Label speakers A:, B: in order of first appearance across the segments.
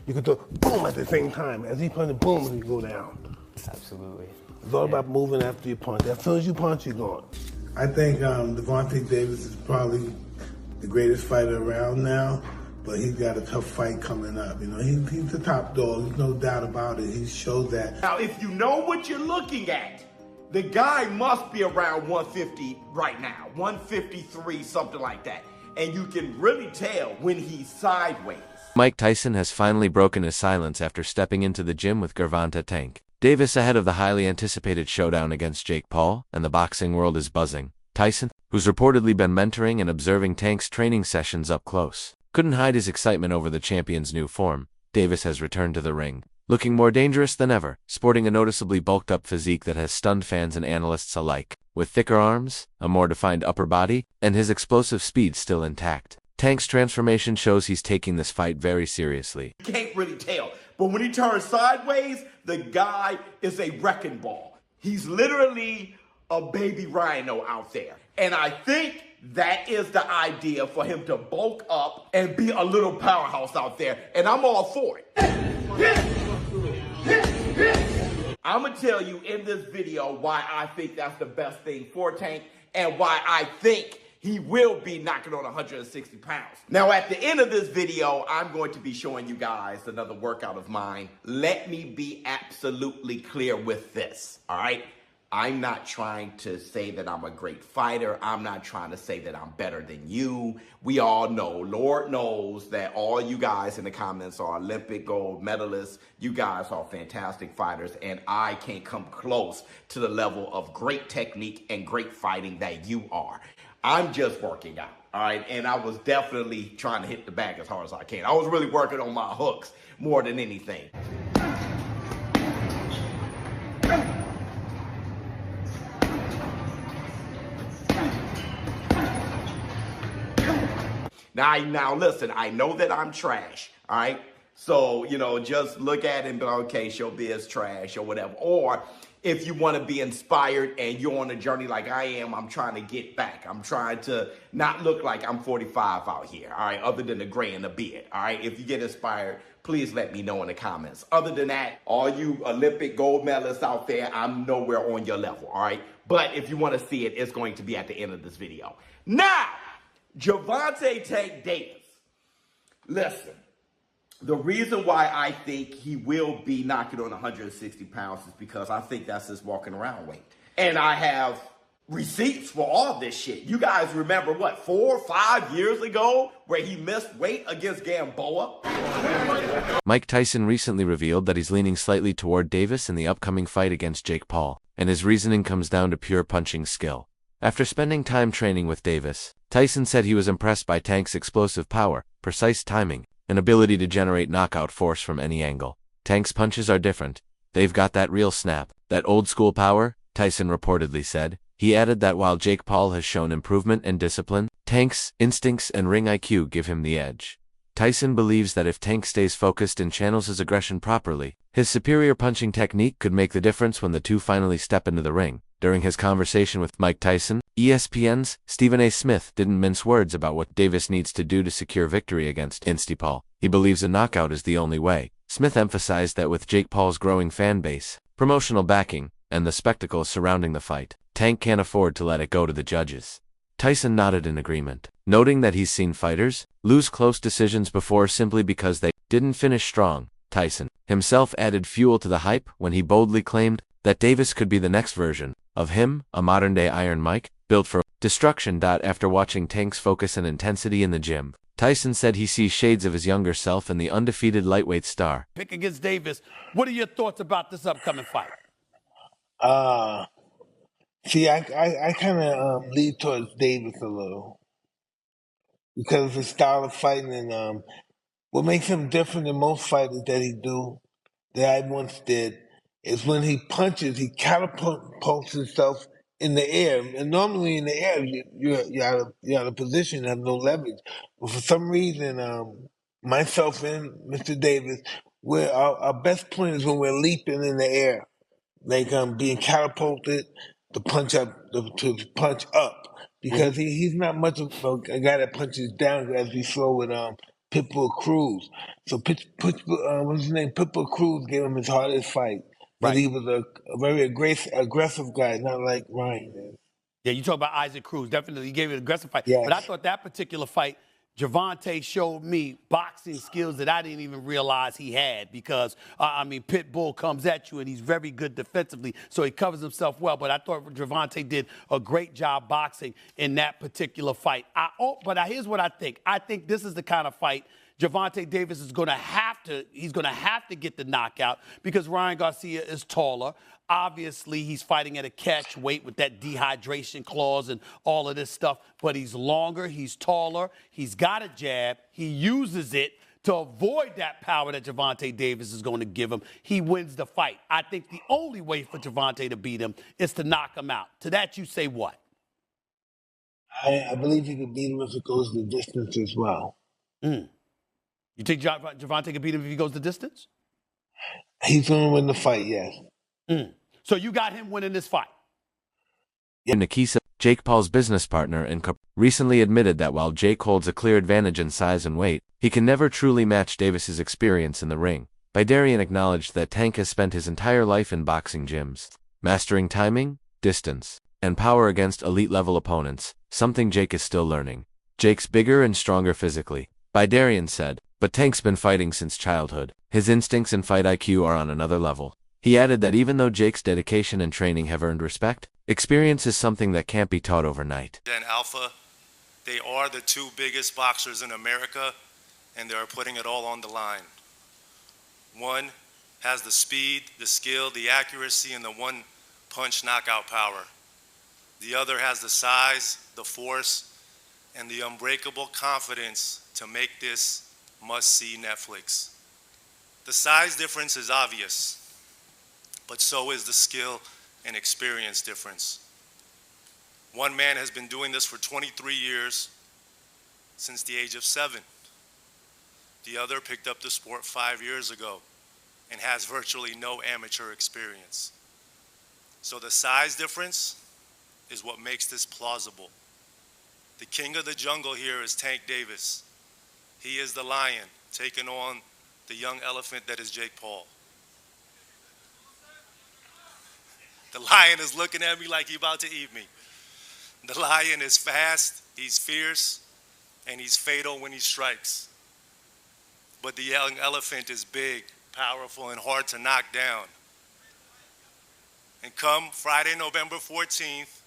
A: You can throw boom at the same time. As he punches, boom, you go down.
B: Absolutely.
A: It's all about moving after you punch. As soon as you punch, you're gone.
C: I think Gervonta Davis is probably the greatest fighter around now, but he's got a tough fight coming up. You know, he's the top dog. There's no doubt about it. He showed that.
D: Now, if you know what you're looking at, the guy must be around 150 right now, 153, something like that. And you can really tell when he's sideways.
E: Mike Tyson has finally broken his silence after stepping into the gym with Gervonta Tank Davis ahead of the highly anticipated showdown against Jake Paul, and the boxing world is buzzing. Tyson, who's reportedly been mentoring and observing Tank's training sessions up close, couldn't hide his excitement over the champion's new form. Davis has returned to the ring, looking more dangerous than ever, sporting a noticeably bulked-up physique that has stunned fans and analysts alike. With thicker arms, a more defined upper body, and his explosive speed still intact, Tank's transformation shows he's taking this fight very seriously.
D: You can't really tell, but when he turns sideways, the guy is a wrecking ball. He's literally a baby rhino out there. And I think that is the idea for him to bulk up and be a little powerhouse out there. And I'm all for it. I'm going to tell you in this video why I think that's the best thing for Tank and why I think he will be knocking on 160 pounds. Now, at the end of this video, I'm going to be showing you guys another workout of mine. Let me be absolutely clear with this, all right? I'm not trying to say that I'm a great fighter. I'm not trying to say that I'm better than you. We all know, Lord knows, that all you guys in the comments are Olympic gold medalists. You guys are fantastic fighters, and I can't come close to the level of great technique and great fighting that you are. I'm just working out, all right? And I was definitely trying to hit the bag as hard as I can. I was really working on my hooks more than anything. Now listen, I know that I'm trash, all right? So, you know, just look at it and be like, okay, showbiz trash or whatever. Or if you want to be inspired and you're on a journey like I am, I'm trying to get back. I'm trying to not look like I'm 45 out here, all right, other than the gray and the beard, all right? If you get inspired, please let me know in the comments. Other than that, all you Olympic gold medalists out there, I'm nowhere on your level, all right? But if you want to see it, it's going to be at the end of this video. Now, Gervonta Tank Davis, listen. The reason why I think he will be knocking on 160 pounds is because I think that's his walking around weight. And I have receipts for all this shit. You guys remember, what, 4 or 5 years ago where he missed weight against Gamboa?
E: Mike Tyson recently revealed that he's leaning slightly toward Davis in the upcoming fight against Jake Paul, and his reasoning comes down to pure punching skill. After spending time training with Davis, Tyson said he was impressed by Tank's explosive power, precise timing, and ability to generate knockout force from any angle. Tank's punches are different. They've got that real snap, that old-school power, Tyson reportedly said. He added that while Jake Paul has shown improvement and discipline, Tank's instincts and ring IQ give him the edge. Tyson believes that if Tank stays focused and channels his aggression properly, his superior punching technique could make the difference when the two finally step into the ring. During his conversation with Mike Tyson, ESPN's Stephen A. Smith didn't mince words about what Davis needs to do to secure victory against Paul. He believes a knockout is the only way. Smith emphasized that with Jake Paul's growing fan base, promotional backing, and the spectacle surrounding the fight, Tank can't afford to let it go to the judges. Tyson nodded in agreement, noting that he's seen fighters lose close decisions before simply because they didn't finish strong. Tyson himself added fuel to the hype when he boldly claimed that Davis could be the next version of him, a modern-day Iron Mike, built for destruction. After watching Tank's focus and intensity in the gym, Tyson said he sees shades of his younger self in the undefeated lightweight star.
F: Pick against Davis. What are your thoughts about this upcoming fight?
C: See, I kind of lead towards Davis a little because of his style of fighting and what makes him different than most fighters that I once did is when he punches, he catapults himself in the air. And normally in the air, you're out of position, you have no leverage. But for some reason, myself and Mr. Davis, our best point is when we're leaping in the air, like being catapulted to punch up, because he's not much of a guy that punches down as we saw with Pitbull Cruz. So what's his name? Pitbull Cruz gave him his hardest fight. But
F: Right.
C: he was a very aggressive guy, not like Ryan is.
F: Yeah, you talk about Isaac Cruz. Definitely, he gave it an aggressive fight.
C: Yes.
F: But I thought that particular fight, Gervonta showed me boxing skills that I didn't even realize he had because, Pitbull comes at you and he's very good defensively, so he covers himself well. But I thought Gervonta did a great job boxing in that particular fight. Here's what I think. I think this is the kind of fight Gervonta Davis is going to have to get the knockout because Ryan Garcia is taller. Obviously, he's fighting at a catch weight with that dehydration clause and all of this stuff, but he's longer, he's taller, he's got a jab, he uses it to avoid that power that Gervonta Davis is going to give him. He wins the fight. I think the only way for Gervonta to beat him is to knock him out. To that, you say what?
C: I believe he could beat him if it goes the distance as well.
F: You think Gervonta could beat him if he goes the distance?
C: He's going to win the fight, yes.
F: So you got him winning this fight?
E: Yeah. Nikisa, Jake Paul's business partner and recently admitted that while Jake holds a clear advantage in size and weight, he can never truly match Davis's experience in the ring. Bidarian acknowledged that Tank has spent his entire life in boxing gyms, mastering timing, distance, and power against elite-level opponents, something Jake is still learning. Jake's bigger and stronger physically, Bidarian said, but Tank's been fighting since childhood. His instincts and fight IQ are on another level. He added that even though Jake's dedication and training have earned respect, experience is something that can't be taught overnight.
B: And Alpha, they are the two biggest boxers in America, and they are putting it all on the line. One has the speed, the skill, the accuracy, and the one-punch knockout power. The other has the size, the force, and the unbreakable confidence to make this must-see Netflix. The size difference is obvious, but so is the skill and experience difference. One man has been doing this for 23 years, since the age of 7. The other picked up the sport 5 years ago and has virtually no amateur experience. So the size difference is what makes this plausible. The king of the jungle here is Tank Davis. He is the lion taking on the young elephant that is Jake Paul. The lion is looking at me like he's about to eat me. The lion is fast, he's fierce, and he's fatal when he strikes. But the young elephant is big, powerful, and hard to knock down. And come Friday, November 14th,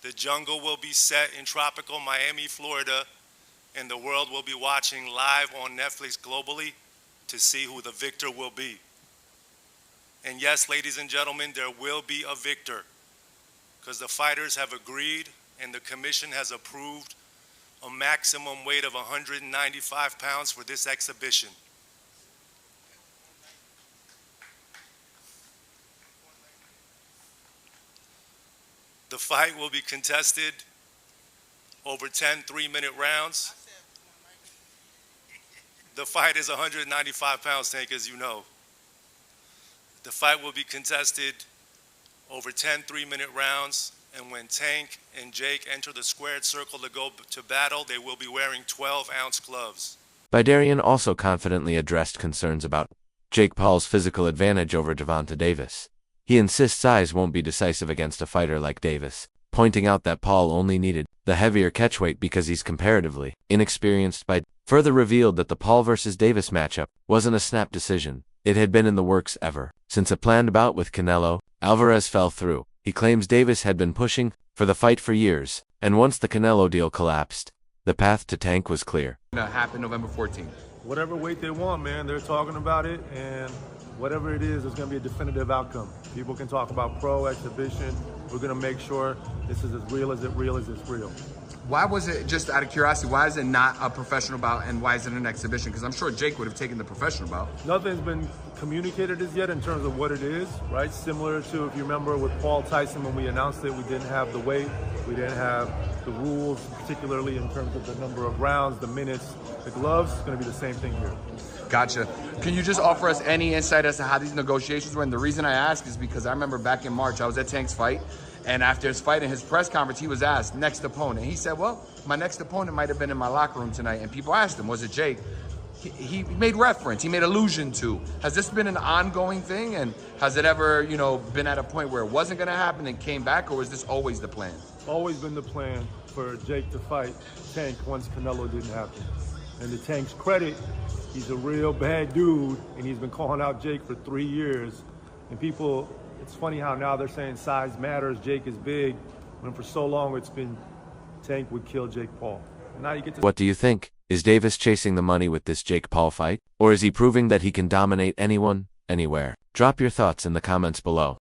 B: the jungle will be set in tropical Miami, Florida, and the world will be watching live on Netflix globally to see who the victor will be. And yes, ladies and gentlemen, there will be a victor because the fighters have agreed and the commission has approved a maximum weight of 195 pounds for this exhibition. The fight will be contested over 10 3-minute rounds. The fight is 195 pounds, Tank, as you know. The fight will be contested over 10 3-minute rounds, and when Tank and Jake enter the squared circle to go to battle, they will be wearing 12-ounce gloves.
E: Bidarian also confidently addressed concerns about Jake Paul's physical advantage over Gervonta Davis. He insists size won't be decisive against a fighter like Davis, pointing out that Paul only needed the heavier catchweight because he's comparatively inexperienced. Further revealed that the Paul versus Davis matchup wasn't a snap decision. It had been in the works ever since a planned bout with Canelo Alvarez fell through. He claims Davis had been pushing for the fight for years, and once the Canelo deal collapsed, the path to Tank was clear.
G: It happened November 14th.
H: Whatever weight they want, man, they're talking about it, and whatever it is, there's going to be a definitive outcome. People can talk about pro, exhibition. We're going to make sure this is as real as it's real.
G: Why was it, just out of curiosity, why is it not a professional bout and why is it an exhibition? Because I'm sure Jake would have taken the professional bout.
H: Nothing's been communicated as yet in terms of what it is, right? Similar to, if you remember with Paul Tyson, when we announced it, we didn't have the weight, we didn't have the rules, particularly in terms of the number of rounds, the minutes, the gloves. It's going to be the same thing here.
G: Gotcha. Can you just offer us any insight as to how these negotiations went? The reason I ask is because I remember back in March, I was at Tank's fight, and after his fight in his press conference, he was asked, next opponent. He said, well, my next opponent might have been in my locker room tonight. And people asked him, was it Jake? he made reference, he made allusion to. Has this been an ongoing thing, and has it ever, been at a point where it wasn't going to happen and came back, or was this always the plan?
H: Always been the plan for Jake to fight Tank once Canelo didn't happen. And to Tank's credit, he's a real bad dude, and he's been calling out Jake for 3 years. And people, it's funny how now they're saying size matters, Jake is big, when for so long it's been Tank would kill Jake Paul. And now you get to...
E: What do you think? Is Davis chasing the money with this Jake Paul fight? Or is he proving that he can dominate anyone, anywhere? Drop your thoughts in the comments below.